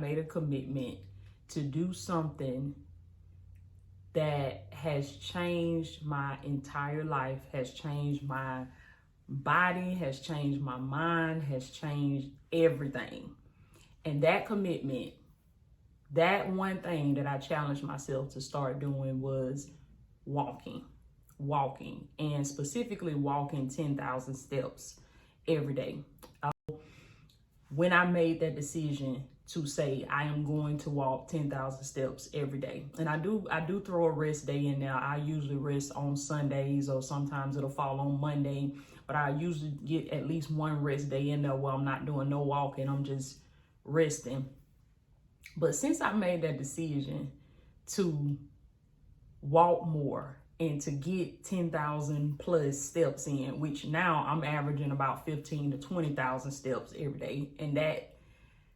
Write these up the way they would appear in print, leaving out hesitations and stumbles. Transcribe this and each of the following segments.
made a commitment to do something that has changed my entire life, has changed my body, has changed my mind, has changed everything. And that commitment, that one thing that I challenged myself to start doing was walking, and specifically walking 10,000 steps every day. When I made that decision to say I am going to walk 10,000 steps every day, and I do throw a rest day in there. I usually rest on Sundays, or sometimes it'll fall on Monday, but I usually get at least one rest day in there where I'm not doing no walking, I'm just resting. But since I made that decision to walk more and to get 10,000 plus steps in, which now I'm averaging about 15 to 20,000 steps every day. And that,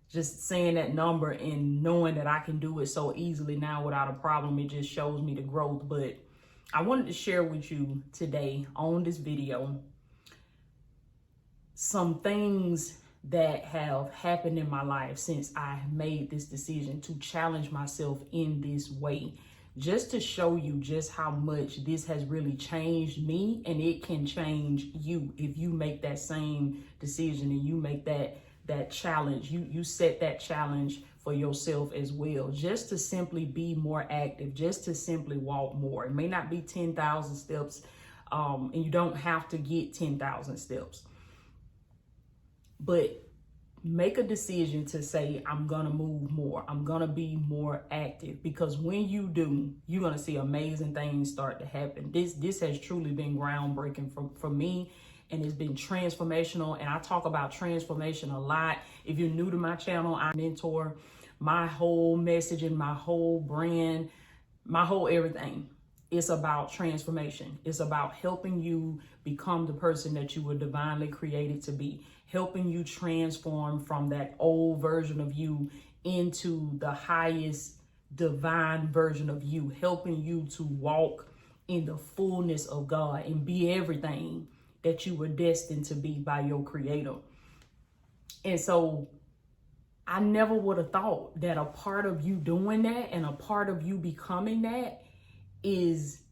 just saying that number and knowing that I can do it so easily now without a problem, it just shows me the growth. But I wanted to share with you today on this video some things that have happened in my life since I made this decision to challenge myself in this way, just to show you just how much this has really changed me, and it can change you if you make that same decision and you make that challenge. You set that challenge for yourself as well, just to simply be more active, just to simply walk more. It may not be 10,000 steps, and you don't have to get 10,000 steps, but make a decision to say, I'm gonna move more, I'm gonna be more active, because when you do, you're gonna see amazing things start to happen. This has truly been groundbreaking for me, and it's been transformational. And I talk about transformation a lot. If you're new to my channel, I mentor. My whole message and my whole brand, my whole everything, it's about transformation. It's about helping you become the person that you were divinely created to be, helping you transform from that old version of you into the highest divine version of you, helping you to walk in the fullness of God and be everything that you were destined to be by your creator. And so I never would have thought that a part of you doing that and a part of you becoming that is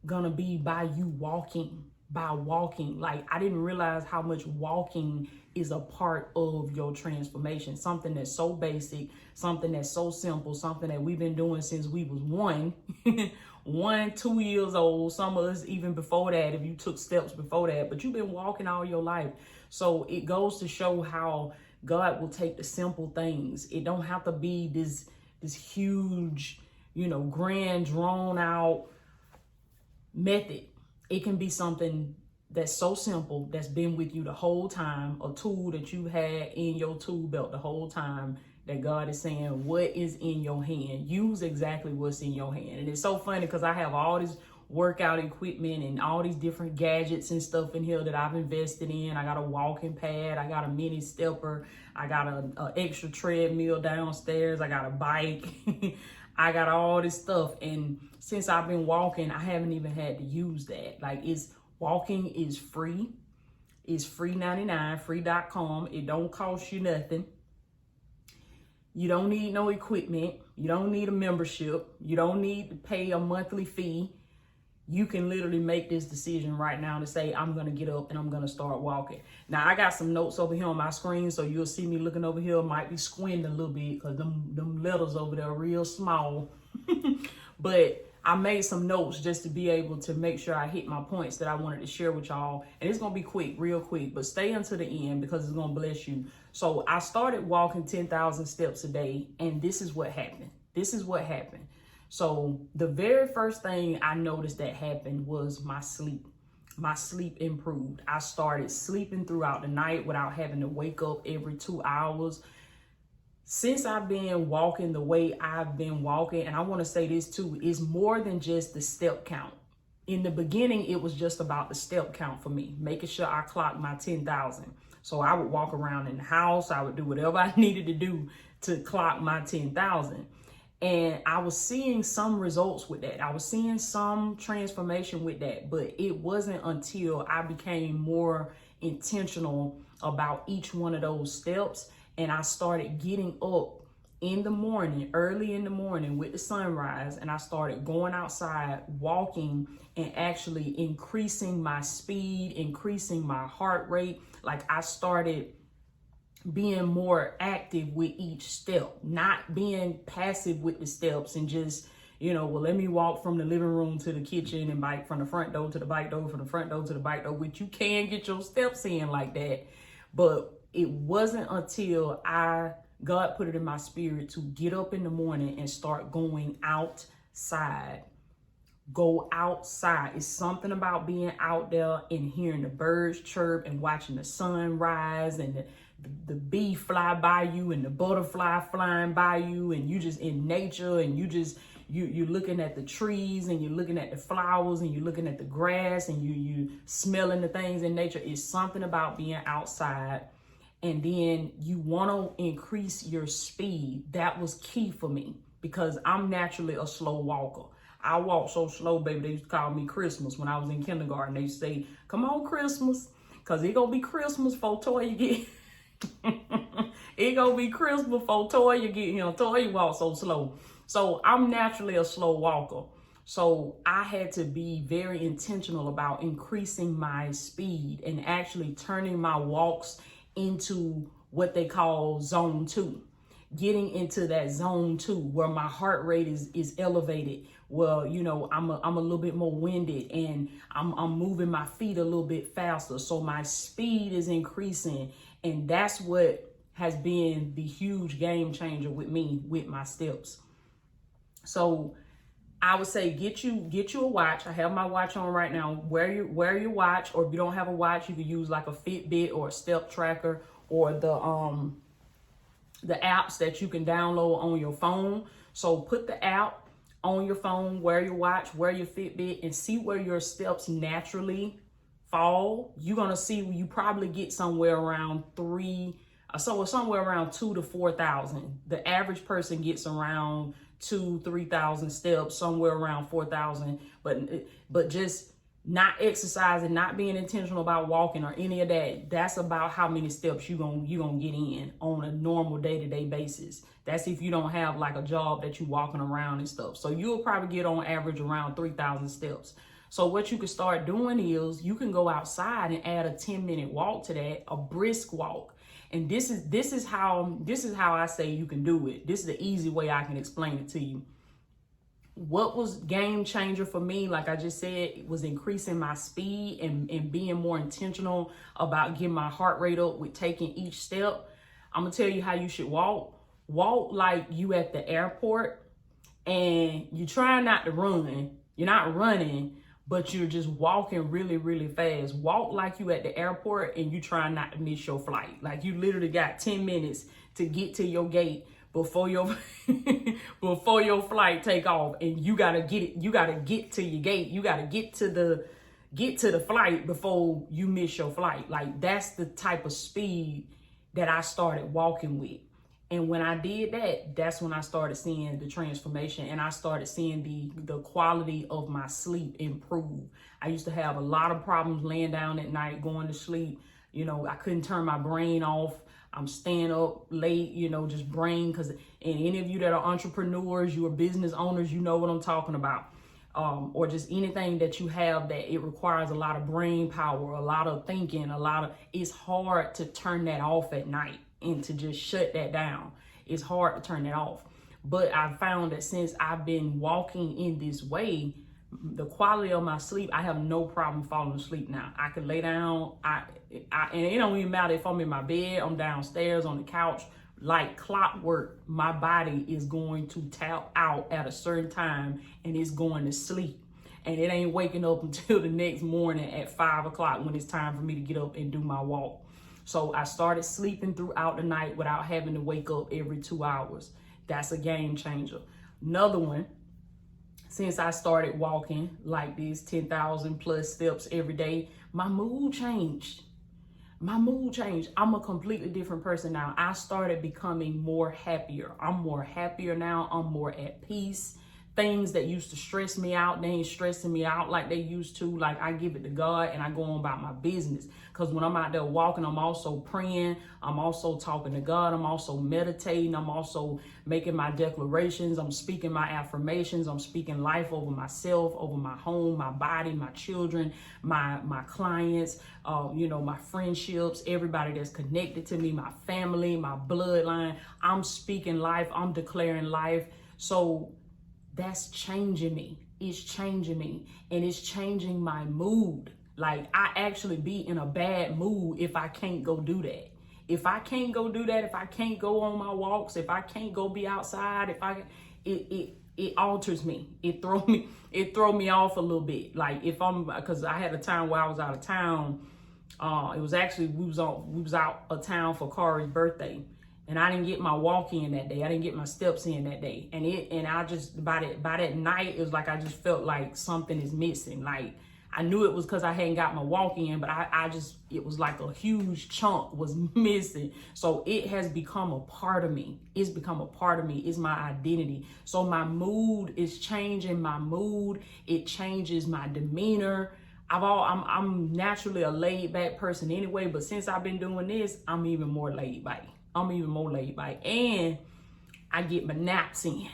gonna be by you walking, by walking. Like, I didn't realize how much walking is a part of your transformation. Something that's so basic, something that's so simple, something that we've been doing since we was 2 years old. Some of us even before that, if you took steps before that, but you've been walking all your life. So it goes to show how God will take the simple things. It don't have to be this huge, grand, drawn out method. It can be something that's so simple, that's been with you the whole time, a tool that you had in your tool belt the whole time, that God is saying, what is in your hand? Use exactly what's in your hand. And it's so funny because I have all this workout equipment and all these different gadgets and stuff in here that I've invested in. I got a walking pad, I got a mini stepper, I got a extra treadmill downstairs, I got a bike. I got all this stuff. And since I've been walking, I haven't even had to use that. Like, walking is free. It's free 99, free.com. It don't cost you nothing. You don't need no equipment. You don't need a membership. You don't need to pay a monthly fee. You can literally make this decision right now to say, I'm going to get up and I'm going to start walking. Now, I got some notes over here on my screen, so you'll see me looking over here. Might be squinting a little bit because them letters over there are real small. But I made some notes just to be able to make sure I hit my points that I wanted to share with y'all. And it's going to be quick, real quick, but stay until the end because it's going to bless you. So I started walking 10,000 steps a day, and this is what happened. This is what happened. So the very first thing I noticed that happened was my sleep. My sleep improved. I started sleeping throughout the night without having to wake up every 2 hours. Since I've been walking the way I've been walking, and I want to say this too, is more than just the step count. In the beginning, it was just about the step count for me, making sure I clocked my 10,000. So I would walk around in the house. I would do whatever I needed to do to clock my 10,000. And I was seeing some results with that. I was seeing some transformation with that, but it wasn't until I became more intentional about each one of those steps and I started getting up in the morning, early in the morning with the sunrise, and I started going outside, walking, and actually increasing my speed, increasing my heart rate. Like I started being more active with each step, not being passive with the steps and just, well, let me walk from the living room to the kitchen and bike from the front door to the bike door, from the front door to the bike door, which you can get your steps in like that. But it wasn't until God put it in my spirit to get up in the morning and start going outside. Go outside. It's something about being out there and hearing the birds chirp and watching the sun rise and the bee fly by you and the butterfly flying by you, and you just in nature, and you're looking at the trees and you're looking at the flowers and you're looking at the grass and you smelling the things in nature. It's something about being outside. And then you want to increase your speed. That was key for me because I'm naturally a slow walker. I walk so slow, baby. They used to call me Christmas when I was in kindergarten. They used to say, come on, Christmas, because it going to be Christmas before Toya get... it going to be Christmas before Toya get, Toya walk so slow. So I'm naturally a slow walker. So I had to be very intentional about increasing my speed and actually turning my walks into what they call zone 2, getting into that zone 2 where my heart rate is elevated. Well, I'm a little bit more winded and I'm moving my feet a little bit faster. So my speed is increasing. And that's what has been the huge game changer with me, with my steps. So I would say get you a watch. I have my watch on right now. Wear your watch, or if you don't have a watch, you can use like a Fitbit or a step tracker or the apps that you can download on your phone. So put the app on your phone, wear your watch, wear your Fitbit, and see where your steps naturally fall. You're gonna see you probably get somewhere around somewhere around 2,000 to 4,000. The average person gets around 2,000-3,000 steps, somewhere around 4,000. But just not exercising, not being intentional about walking or any of that, that's about how many steps you gonna get in on a normal day-to-day basis. That's if you don't have like a job that you walking around and stuff. So you'll probably get on average around 3,000 steps. So what you can start doing is you can go outside and add a 10-minute walk to that, a brisk walk. And this is how I say you can do it. This is the easy way I can explain it to you. What was game changer for me, like I just said, was increasing my speed and being more intentional about getting my heart rate up with taking each step. I'm gonna tell you how you should walk. Walk like you at the airport and you try not to run. You're not running, but you're just walking really, really fast. Walk like you at the airport and you try not to miss your flight. Like you literally got 10 minutes to get to your gate before your flight take off, and you gotta get to your gate. You gotta get to the flight before you miss your flight. Like that's the type of speed that I started walking with. And when I did that, that's when I started seeing the transformation, and I started seeing the quality of my sleep improve. I used to have a lot of problems laying down at night, going to sleep. I couldn't turn my brain off. I'm staying up late, just brain, and any of you that are entrepreneurs, you are business owners, you know what I'm talking about. Or just anything that you have that it requires a lot of brain power, a lot of thinking, it's hard to turn that off at night and to just shut that down. It's hard to turn that off. But I found that since I've been walking in this way, the quality of my sleep, I have no problem falling asleep now. I can lay down, and it don't even matter if I'm in my bed, I'm downstairs on the couch, like clockwork, my body is going to tap out at a certain time and it's going to sleep. And it ain't waking up until the next morning at 5 o'clock when it's time for me to get up and do my walk. So I started sleeping throughout the night without having to wake up every 2 hours. That's a game changer. Another one, since I started walking like this 10,000 plus steps every day, my mood changed. I'm a completely different person now. I started becoming more happier. I'm more happier now. I'm more at peace. things that used to stress me out, they ain't stressing me out like they used to. Like, I give it to God and I go on about my business. Because when I'm out there walking, I'm also praying. I'm also talking to God. I'm also meditating. I'm also making my declarations. I'm speaking my affirmations. I'm speaking life over myself, over my home, my body, my children, my clients, my friendships, everybody that's connected to me, my family, my bloodline. I'm speaking life. I'm declaring life. So that's changing me. It's changing me, and it's changing my mood. Like, I actually be in a bad mood if I can't go do that. If I can't go do that, if I can't go on my walks, if I can't go be outside, it alters me. It throw me off a little bit. Like, because I had a time where I was out of town. It was actually, we was out of town for Kari's birthday. And I didn't get my walk in that day. I didn't get my steps in that day. And I just, by that night, it was like, I just felt like something is missing. Like, I knew it was because I hadn't got my walk in, but it was like a huge chunk was missing. So it has become a part of me. It's become a part of me. It's my identity. So my mood is changing. My mood, it changes my demeanor. I'm naturally a laid back person anyway, but since I've been doing this, I'm even more laid back. And I get my naps in.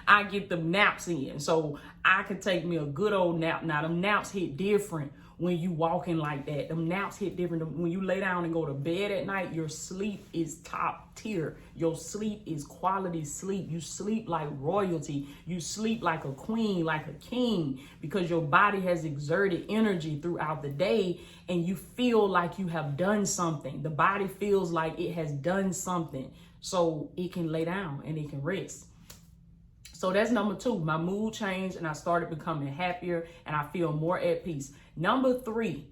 I get them naps in. So I can take me a good old nap. Now, them naps hit different when you walking like that. Them naps hit different. When you lay down and go to bed at night, your sleep is top tier. Your sleep is quality sleep. You sleep like royalty. You sleep like a queen, like a king, because your body has exerted energy throughout the day and you feel like you have done something. The body feels like it has done something. So it can lay down and it can rest. So that's number 2. My mood changed and I started becoming happier and I feel more at peace. Number 3,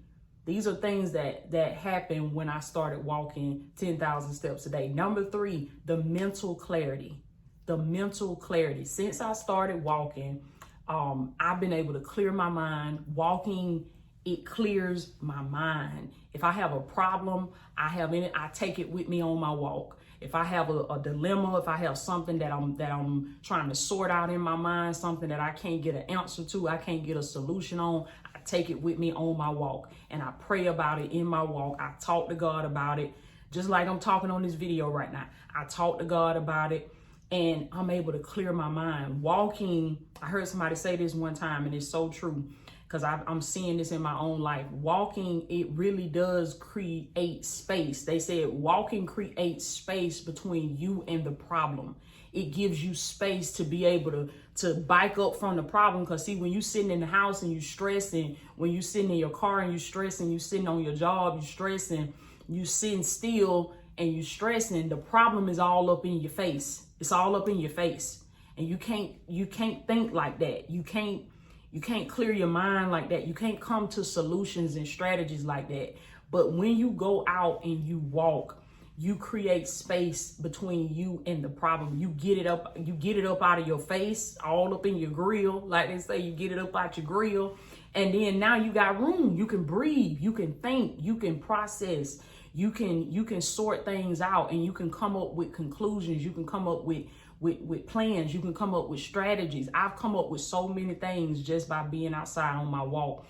these are things that happen when I started walking 10,000 steps a day. Number 3, the mental clarity. The mental clarity. Since I started walking, I've been able to clear my mind. Walking, it clears my mind. If I have a problem, I take it with me on my walk. If I have a dilemma, if I have something that I'm trying to sort out in my mind, something that I can't get an answer to, I can't get a solution on, I take it with me on my walk and I pray about it in my walk. I talk to God about it, just like I'm talking on this video right now. I talk to God about it and I'm able to clear my mind. Walking, I heard somebody say this one time and it's so true, because I'm seeing this in my own life. Walking, it really does create space. They said walking creates space between you and the problem. It gives you space to be able to bike up from the problem. Because see, when you sitting in the house and you stressing, when you sitting in your car and you stressing, you sitting on your job, you stressing, you sitting still and you stressing, the problem is all up in your face. It's all up in your face. And you can't think like that. You can't clear your mind like that. You can't come to solutions and strategies like that. But when you go out and you walk, you create space between you and the problem. You get it up out of your face, all up in your grill. Like they say, you get it up out your grill. And then now you got room. You can breathe, you can think, you can process, you can sort things out, and you can come up with conclusions. You can come up with plans. You can come up with strategies. I've come up with so many things just by being outside on my walk.